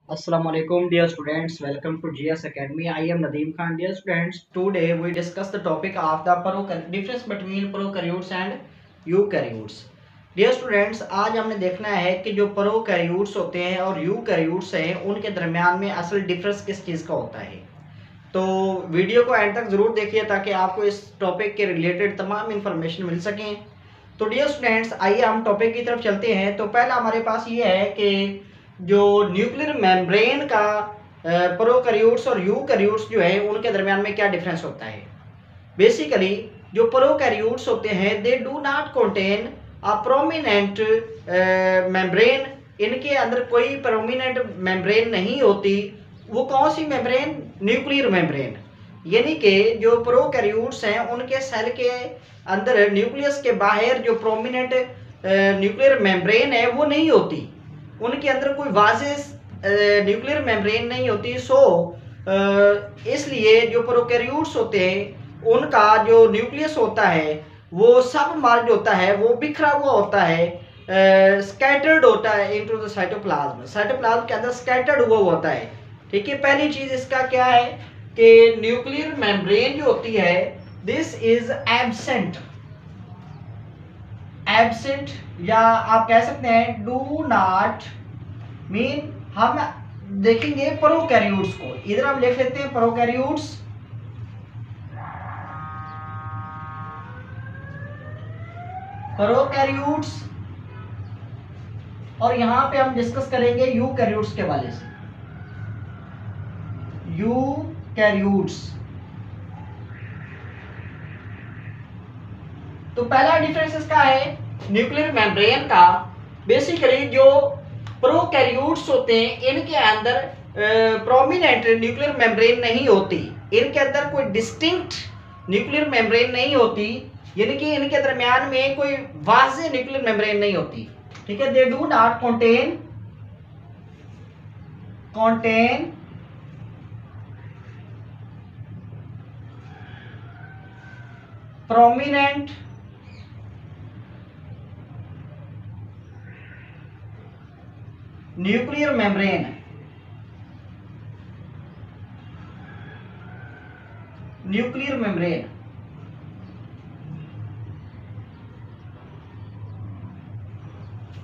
Assalamu alaikum dear students, welcome to GS Academy. I am Nadeem Khan. Dear students, today we discuss the topic of the difference between prokaryotes and eukaryotes. Dear students, आज हमने देखना है कि जो prokaryotes होते हैं और eukaryotes हैं उनके दरमियान में असल डिफरेंस किस चीज़ का होता है। तो वीडियो को एंड तक ज़रूर देखिए ताकि आपको इस टॉपिक के रिलेटेड तमाम इंफॉर्मेशन मिल सकें। तो डियर स्टूडेंट्स, आइए हम टॉपिक की तरफ चलते हैं। तो पहला हमारे पास ये है कि जो न्यूक्लियर मेम्ब्रेन का प्रोकैरियोट्स और यूकैरियोट्स जो है उनके दरमियान में क्या डिफरेंस होता है। बेसिकली जो प्रोकैरियोट्स होते हैं they do not contain a prominent membrane, इनके अंदर कोई प्रोमिनेंट मेम्ब्रेन नहीं होती। वो कौन सी मेम्ब्रेन? Nuclear membrane. यानी कि जो प्रोकैरियोट्स हैं उनके सेल के अंदर न्यूक्लियस के बाहर जो प्रोमिनेंट न्यूक्लियर मेम्ब्रेन है वो नहीं होती, उनके अंदर कोई वाज़ेह न्यूक्लियर मेम्ब्रेन नहीं होती। सो इसलिए जो प्रोकैरियोट्स होते हैं उनका जो न्यूक्लियस होता है वो सब मर्ज होता है, वो बिखरा हुआ होता है, स्कैटर्ड होता है इनटू द साइटोप्लाज्म। साइटोप्लाज्म के अंदर स्कैटर्ड हुआ होता है। ठीक है, पहली चीज इसका क्या है कि न्यूक्लियर मेम्ब्रेन जो होती है दिस इज एब्सेंट। एब्सेंट या आप कह सकते हैं डू नॉट मीन। हम देखेंगे प्रोकैरियोट्स को, इधर हम लिख लेते हैं प्रोकैरियोट्स, प्रोकैरियोट्स, और यहां पे हम डिस्कस करेंगे यूकैरियोट्स के वाले से। यूकैरियोट्स। तो पहला डिफरेंस इसका है न्यूक्लियर मेम्ब्रेन का। बेसिकली जो प्रोकैरियोट्स होते हैं इनके अंदर प्रोमिनेंट न्यूक्लियर मेम्ब्रेन नहीं होती, इनके अंदर कोई डिस्टिंक्ट न्यूक्लियर मेम्ब्रेन नहीं होती, यानी कि इनके दरमियान में कोई वाज़ेह न्यूक्लियर मेम्ब्रेन नहीं होती। ठीक है, they do not contain prominent nuclear membrane. Nuclear membrane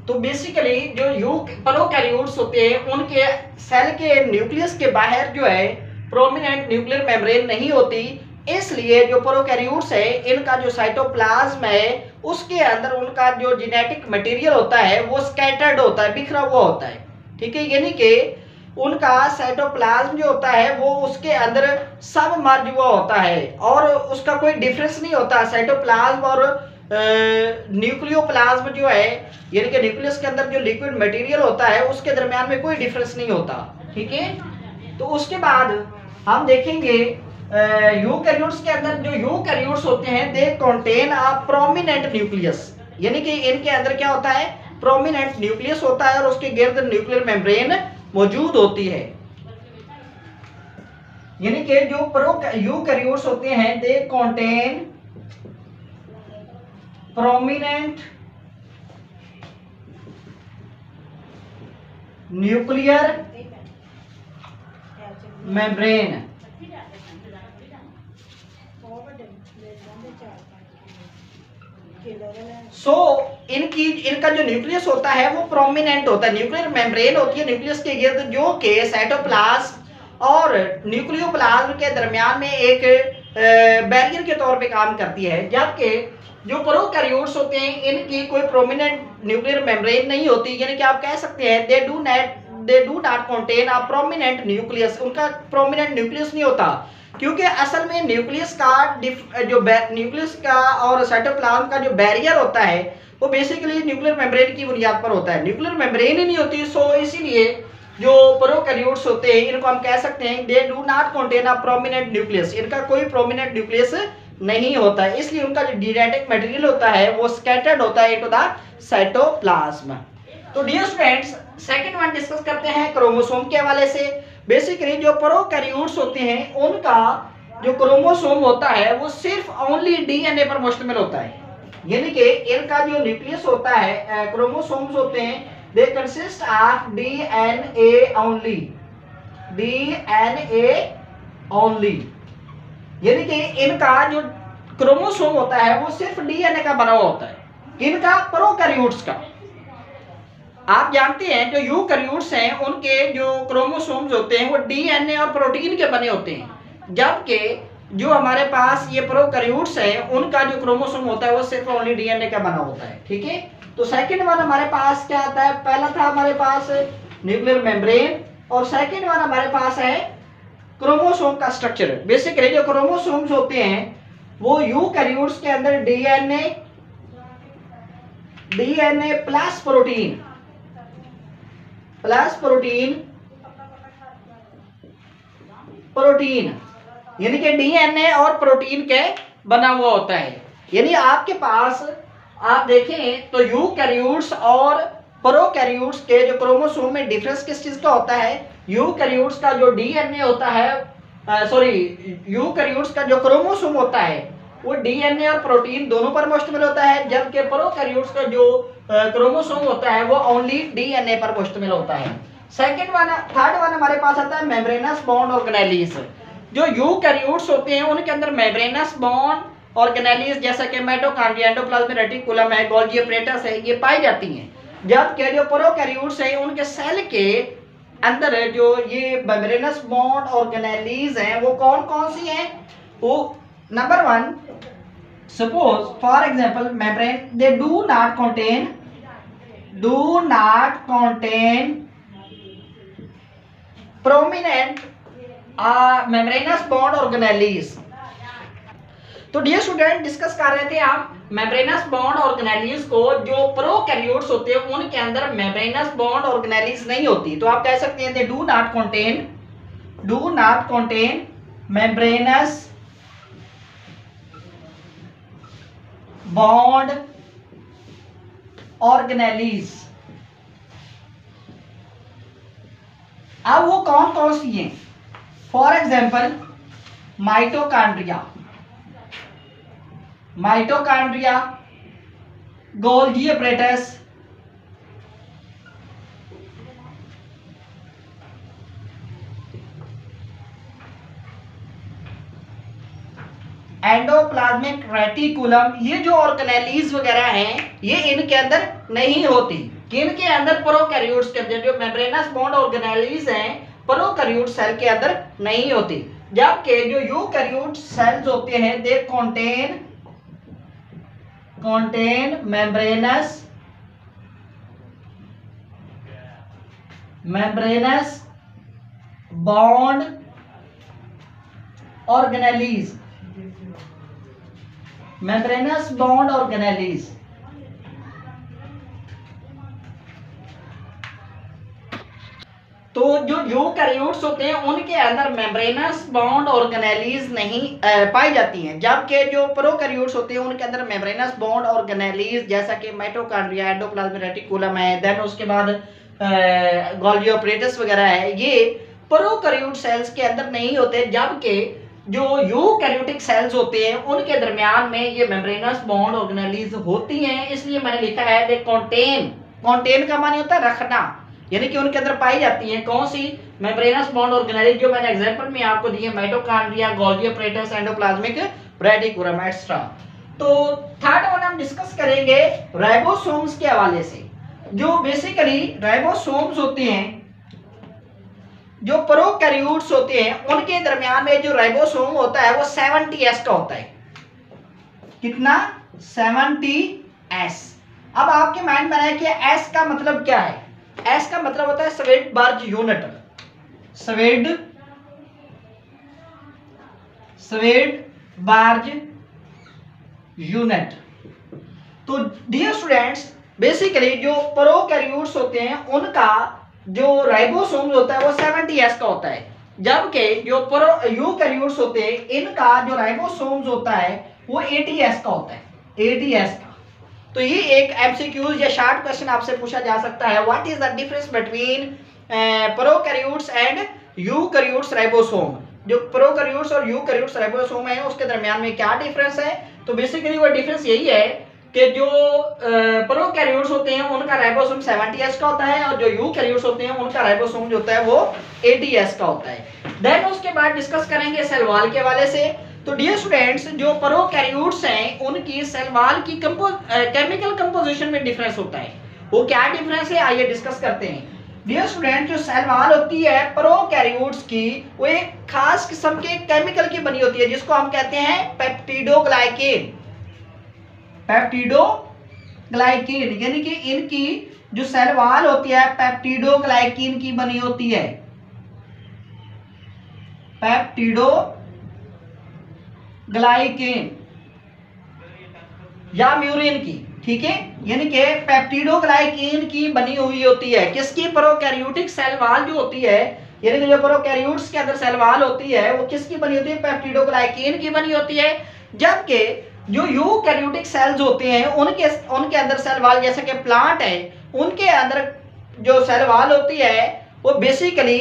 तो बेसिकली जो प्रोकैरियोट्स होते हैं उनके सेल के न्यूक्लियस के बाहर जो है प्रोमिनेंट न्यूक्लियर मेम्ब्रेन नहीं होती, इसलिए जो प्रोकैरियोट्स है इनका जो साइटोप्लाज्म है उसके अंदर उनका जो जेनेटिक मटेरियल होता है वो स्कैटर्ड होता है, बिखरा हुआ होता है। ठीक है, यानी कि उनका साइटोप्लाज्म जो होता है वो उसके अंदर सब मर्ज हुआ होता है और उसका कोई डिफरेंस नहीं होता। साइटोप्लाज्म और न्यूक्लियोप्लाज्म जो है यानी कि न्यूक्लियस के अंदर जो लिक्विड मटेरियल होता है उसके दरमियान में कोई डिफरेंस नहीं होता। ठीक है, तो उसके बाद हम देखेंगे यूकैरियोट्स के अंदर जो यूकैरियोट्स होते हैं they contain a prominent nucleus, यानी कि इनके अंदर क्या होता है प्रोमिनेंट न्यूक्लियस होता है और उसके गिर्द न्यूक्लियर मेम्ब्रेन मौजूद होती है। यानी कि जो यूकैरियोट्स होते हैं they contain prominent nuclear membrane. इनका जो न्यूक्लियस होता है वो प्रोमिनेंट होता है, न्यूक्लियर मेम्ब्रेन होती है न्यूक्लियस के गिर्द जो कि साइटोप्लाज्म और न्यूक्लियोप्लाज्म के दरमियान में एक बैरियर के तौर पे काम करती है। जबकि जो प्रोकैरियोट्स होते हैं इनकी कोई प्रोमिनेंट न्यूक्लियर मेम्ब्रेन नहीं होती, यानी कि आप कह सकते हैं they do not contain a prominent nucleus, उनका प्रोमिनेंट न्यूक्लियस नहीं होता क्योंकि असल में न्यूक्लियस का और साइटोप्लाज्म का जो बैरियर होता है वो बेसिकली न्यूक्लियर मेम्ब्रेन की बुनियाद पर होता है, न्यूक्लियर मेम्ब्रेन ही नहीं होती। सो इसीलिए जो प्रोकैरियोट्स होते हैं इनको हम कह सकते हैं they do not contain a prominent nucleus, इनका कोई प्रोमिनेंट न्यूक्लियस नहीं होता है, इसलिए उनका जो जेनेटिक मटेरियल होता है वो स्कैटर्ड होता है इनटू द साइटोप्लाज्म। तो dear students, second one discuss करते हैं क्रोमोसोम के हवाले से। बेसिकली जो प्रोकैरियोट्स होते हैं उनका जो क्रोमोसोम होता है वो सिर्फ ओनली डीएनए पर मुश्तमिल होता है, यानी कि इनका जो न्यूक्लियस होता है क्रोमोसोम्स होते हैं they consist of DNA only, DNA only, यानी कि इनका जो क्रोमोसोम होता है वो सिर्फ DNA का बना हुआ होता है। किनका? प्रोकैरियोट्स का। आप जानते हैं जो यूकैरियोट्स हैं उनके जो क्रोमोसोम्स होते हैं वो DNA और प्रोटीन के बने होते हैं, जबकि जो हमारे पास ये प्रोकैरियोट्स हैं उनका जो क्रोमोसोम होता है वो सिर्फ ओनली DNA का बना होता है। ठीक है, तो सेकंड वन हमारे पास क्या आता है? पहला था हमारे पास न्यूक्लियर मेम्ब्रेन और सेकंड वन हमारे पास है क्रोमोसोम का स्ट्रक्चर। बेसिकली जो क्रोमोसोम्स होते हैं वो यूकैरियोट्स के अंदर DNA प्लस प्रोटीन यानी कि DNA और प्रोटीन के बना हुआ होता है। यानी आपके पास आप देखें तो यूकैरियोट्स और प्रोकैरियोट्स के जो क्रोमोसोम में डिफरेंस किस चीज का होता है? यूकैरियोट्स का जो DNA होता है, यूकैरियोट्स का जो क्रोमोसोम होता है वो DNA और प्रोटीन दोनों पर मुश्तमिल होता है, जबकि प्रोकैरियोट्स का जो क्रोमोसोम होता है वो ओनली DNA पर मुश्तमिल होता है। थर्ड वन हमारे पास आता है मेम्ब्रेनस बॉन्ड ऑर्गेनेलीज। जो यूकैरियोट्स होते हैं उनके अंदर मेम्ब्रेनस बॉन्ड ऑर्गेनेलीज जैसा कि माइटोकॉन्ड्रिया, एंडोप्लाज्मिक रेटिकुलम है, गोल्गी apparatus है, ये पाई जाती हैं, जबकि जो प्रोकैरियोट्स हैं उनके सेल के अंदर जो ये मेम्ब्रेनस बॉन्ड ऑर्गेनेलीज हैं वो कौन कौन सी हैं? वो number one, suppose for example membrane, they do not contain prominent membranous bond organelles। तो डियर स्टूडेंट डिस्कस कर रहे थे हम मेम्ब्रेनस बॉन्ड ऑर्गेनेलीज को। जो प्रोकैरियोट्स होते हैं उनके अंदर मेम्ब्रेनस बॉन्ड ऑर्गेनेलीज नहीं होती, तो आप कह सकते हैं they do not contain membranous bond organelles. अब वो कौन कौन सी हैं? For example mitochondria, Golgi apparatus, endoplasmic reticulum, ये जो ऑर्गेनेलीज वगैरह हैं ये इनके अंदर नहीं होती। किनके अंदर? प्रोकैरियोट्स के अंदर। जो मेम्ब्रेनस बॉन्ड ऑर्गेनेलीज हैं प्रोकैरियोट सेल के अंदर नहीं होती, जबकि जो यूकैरियोट सेल्स होते हैं दे contain membranous bond organelles, membranous bond organelles। तो जो यूकैरियोट्स होते हैं उनके अंदर मेम्ब्रेनस बॉन्ड ऑर्गेनेलीज नहीं पाई जाती हैं, जबकि जो प्रोकैरियोट्स होते हैं उनके अंदर मेम्ब्रेनस बॉन्ड ऑर्गेनेलीज जैसा कि माइटोकॉन्ड्रिया, एंडोप्लाज्मिक रेटिकुलम है, देन उसके बाद गोल्गी apparatus वगैरह है, ये प्रोकैरियोट सेल्स के अंदर नहीं होते, जबकि जो यूकैरियोटिक सेल्स होते हैं उनके दरमियान में ये मेम्ब्रेनस बॉन्ड ऑर्गेनेलीज होती हैं। इसलिए मैंने लिखा है दे कंटेन का माने होता है रखना, यानी कि उनके अंदर पाई जाती हैं कौन सी? मेम्ब्रेनस बॉन्ड ऑर्गेनेलीज, जो मैंने एग्जांपल में आपको दिए, mitochondria, Golgi apparatus, endoplasmic reticulum extra. तो थर्ड वन हम डिस्कस करेंगे राइबोसोम्स के हवाले से। जो बेसिकली राइबोसोम्स होते हैं, जो प्रोकैरियोट्स होते हैं उनके दरमियान में जो राइबोसोम होता है वो 70S का होता है। कितना? 70S। अब आपके माइंड में आया कि S का मतलब क्या है? S का मतलब होता है स्वेडबर्ग यूनिट। तो डियर स्टूडेंट्स बेसिकली जो प्रोकैरियोट्स होते हैं उनका जो राइबोसोम होता है वो 70S का होता है, जबकि जो यूकैरियोट्स होते हैं इनका जो राइबोसोम्स होता है वो 80S का होता है, 80S का। तो ये एक एमसीक्यूज या शॉर्ट क्वेश्चन आपसे पूछा जा सकता है, what is the difference between prokaryotes and eukaryotes ribosome. जो प्रोकैरियोट्स और यूकैरियोट्स राइबोसोम है उसके दरमियान में क्या डिफरेंस है? तो बेसिकली वो डिफरेंस यही है कि जो प्रोकैरियोट्स होते हैं उनका राइबोसोम 70S का होता है और जो यूकैरियोट्स होते हैं उनका राइबोसोम जो होता है वो 80S का होता है। देन उसके बाद डिस्कस करेंगे सेल वॉल के हवाले से। तो डियर स्टूडेंट्स, जो प्रोकैरियोट्स हैं उनकी सेल वॉल की केमिकल कंपोजिशन में डिफरेंस होता है। वो क्या डिफरेंस है, आइए डिस्कस करते हैं। डियर स्टूडेंट, जो सेल वॉल होती है प्रोकैरियोट्स की, वो एक खास किस्म के केमिकल की बनी होती है जिसको हम कहते हैं पेप्टिडोग्लाइकेन। पेप्टिडोग्लाइकेन यानी कि इनकी जो सेल वॉल होती है पेप्टिडोग्लाइकेन की बनी होती है, पेप्टिडोग्लाइकेन या म्यूरिन की, ठीक है, यानी कि पेप्टिडोग्लाइकेन की बनी हुई होती है। किसकी? प्रोकैरियोटिक सेल वॉल जो होती है, यानी कि जो प्रोकैरियोट्स के अंदर सेल वॉल होती है वो किसकी बनी होती है? पेप्टिडोग्लाइकेन की बनी होती है। जबकि जो यूकैरियोटिक सेल्स होते हैं उनके अंदर सेल वॉल, जैसे कि प्लांट है, उनके अंदर जो सेल वॉल होती है वो बेसिकली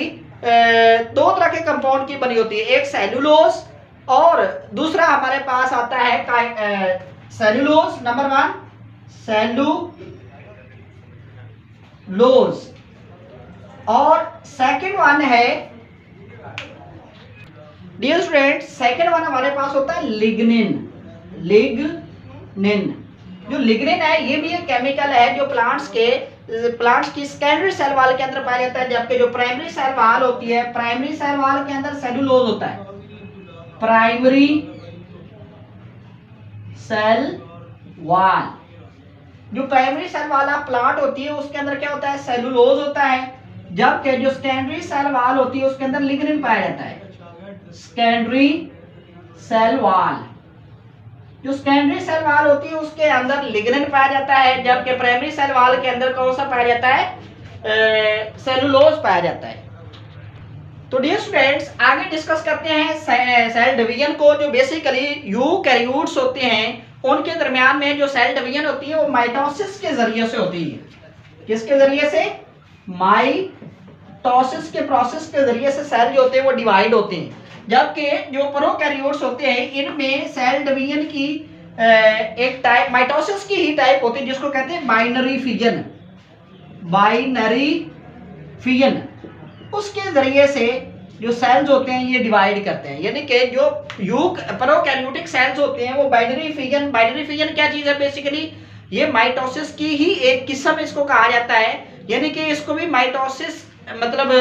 दो तरह के कंपाउंड की बनी होती है। एक सेलुलोज और दूसरा हमारे पास आता है सेलुलोज, नंबर 1 सेलुलोज, और सेकंड वन है, डियर स्टूडेंट, सेकंड वन हमारे पास होता है लिग्निन। जो लिग्निन है ये भी एक केमिकल है जो प्लांट्स की सेकेंडरी सेल वॉल के अंदर पाया जाता है। जबकि जो प्राइमरी सेल वॉल होती है, प्राइमरी सेल वॉल के अंदर सेलुलोज होता है। प्राइमरी सेल वॉल, जो प्राइमरी सेल वाला प्लांट होती है उसके अंदर क्या होता है? सेलुलोज होता है। जबकि जो सेकेंडरी सेल वॉल होती है उसके अंदर लिग्निन पाया जाता है। सेकेंडरी सेल वॉल, जो सेकेंडरी सेल वॉल होती है उसके अंदर लिग्निन पाया जाता है, जबकि प्राइमरी सेल वॉल के अंदर कौन सा पाया जाता है? सेलुलोज पाया जाता है। तो डियर स्टूडेंट्स, आगे डिस्कस करते हैं सेल डिवीजन को। जो बेसिकली यूकैरियोट्स होते हैं उनके दरमियान में जो सेल डिवीजन होती है वो माइटोसिस के जरिए से होती है। किसके जरिए से? माइटोसिस के प्रोसेस के जरिए से सेल जो होते हैं वो डिवाइड होते हैं। जबकि जो प्रोकैरियोट्स होते हैं इनमें सेल डिवीजन की एक टाइप माइटोसिस की ही टाइप होती है जिसको कहते हैं बाइनरी फिजन। उसके जरिए से जो सेल्स होते हैं ये डिवाइड करते हैं। यानी कि जो प्रोकैरियोटिक सेल्स होते हैं वो बाइनरी फिजन क्या चीज है? बेसिकली ये माइटोसिस की ही एक किस्म इसको कहा जाता है। यानी कि इसको भी माइटोसिस मतलब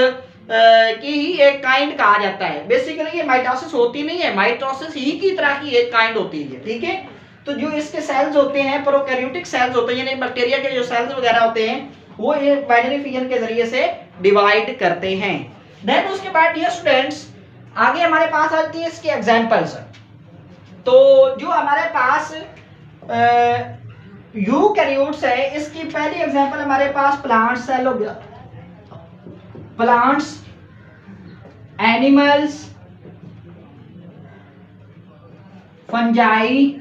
की ही एक काइंड कहा जाता है। बेसिकली ये माइटोसिस होती नहीं है, माइटोसिस ही की तरह की एक काइंड होती है, ठीक है। तो जो इसके सेल्स होते हैं प्रोकैरियोटिक सेल्स होते हैं, यानी बैक्टीरिया के जो सेल्स वगैरह होते हैं वो ये बाइनरी फिजन के जरिए से डिवाइड करते हैं। देन उसके बाद डियर स्टूडेंट्स, आगे हमारे पास आती है इसके एग्जांपल्स। तो जो हमारे पास यूकैरियोट्स है इसकी पहली एग्जांपल हमारे पास प्लांट सेल हो गया। Plants, animals, fungi.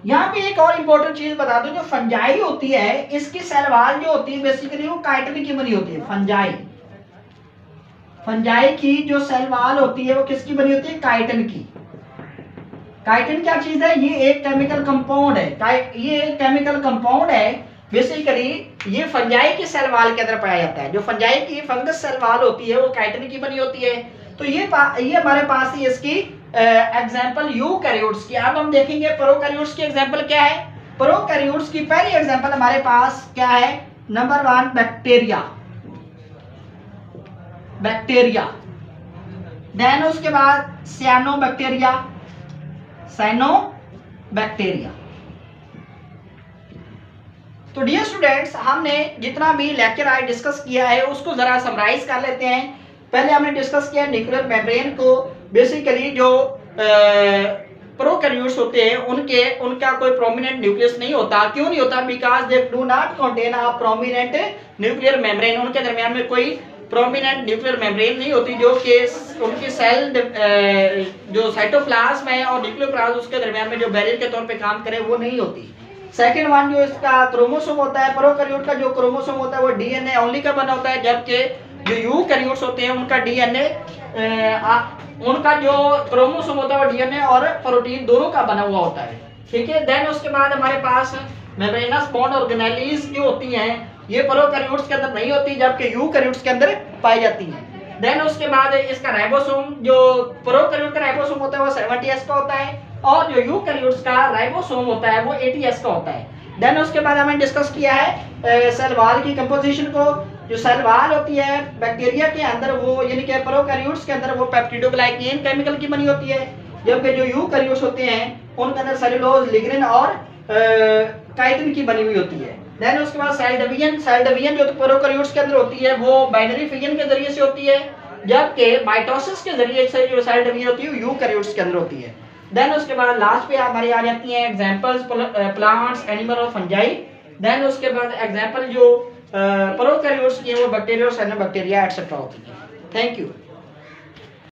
यहां पे एक और इंपॉर्टेंट चीज बता दूं, जो फंजाई होती है इसकी सेल वॉल जो होती है बेसिकली वो काइटिन की बनी होती है। फंजाई की जो सेल वॉल होती है वो किसकी बनी होती है? काइटिन की। काइटिन क्या चीज है? ये एक केमिकल कंपाउंड है। ये एक केमिकल कंपाउंड है बेसिकली, ये फंजाई की सेल वॉल के अंदर पाया जाता है। जो फंजाई की फंगस सेल वॉल होती है वो काइटिन की बनी होती है। तो ये हमारे पास ही इसकी एग्जांपल यूकैरियोट्स की। अब हम देखेंगे प्रोकैरियोट्स की एग्जांपल क्या है। प्रोकैरियोट्स की पहली एग्जांपल हमारे पास क्या है? Number 1 bacteria. देन उसके बाद साइनोबैक्टीरिया। तो डियर स्टूडेंट्स, हमने जितना भी लेक्चर आज डिस्कस किया है उसको जरा समराइज कर लेते हैं। पहले हमने डिस्कस किया न्यूक्लियर मेम्ब्रेन को। बेसिकली जो प्रोकैरियोट्स होते हैं उनका कोई प्रोमिनेंट न्यूक्लियस नहीं होता। क्यों नहीं होता? Because they do not contain a prominent nuclear membrane. उनके दरमियान में कोई प्रोमिनेंट न्यूक्लियर मेम्ब्रेन नहीं होती, जो कि उनकी सेल जो साइटोप्लाज्म है और न्यूक्लियोप्लाज्म उसके दरमियान में जो बैरियर के तौर पे काम करे वो नहीं होती। सेकंड वन, जो इसका क्रोमोसोम होता है, प्रोकैरियोट का जो क्रोमोसोम होता है वो डीएनए ओनली का बना होता है, जबकि जो यूकैरियोट्स होते हैं उनका डीएनए उनका जो क्रोमोसोम होता है वो डीएनए और प्रोटीन दोनों का बना हुआ होता है। ठीक है। देन उसके बाद हमारे पास मेम्ब्रेनस बॉन्ड ऑर्गेनेलीज जो होती हैं ये प्रोकैरियोट्स के अंदर नहीं होती, जबकि यूकैरियोट्स के अंदर पाई जाती हैं। देन उसके बाद इसका राइबोसोम, जो प्रोकैरियोट का राइबोसोम होता है वो 70S का होता है, और जो यूकैरियोट्स का राइबोसोम होता है वो 80S का होता है। देन उसके बाद हमने डिस्कस किया है सेल वॉल की कंपोजिशन को। जो सेल वॉल होती है बैक्टीरिया के अंदर वो यानी कि प्रोकैरियोट्स के अंदर वो पेप्टिडोग्लाइकेन केमिकल की बनी होती है, जबकि जो यूकैरियोट्स होते हैं उनके अंदर सेलुलोज, लिग्निन और काइटिन की बनी हुई होती है। देन उसके बाद सेल डिवीजन जो प्रोकैरियोट्स के अंदर होती है वो बाइनरी फिजन के जरिए से होती है, जबकि माइटोसिस के जरिए से जो सेल डिवीजन होती है यूकैरियोट्स के अंदर होती है। देन उसके बाद लास्ट पे हमारी आ जाती हैं एग्जांपल्स प्लांट्स, एनिमल और फंजाई। देन उसके बाद एग्जांपल जो प्रोकैरियोट्स की है वो बैक्टीरिया, साइनोबैक्टीरिया एटसेट्रा होती है। Thank you.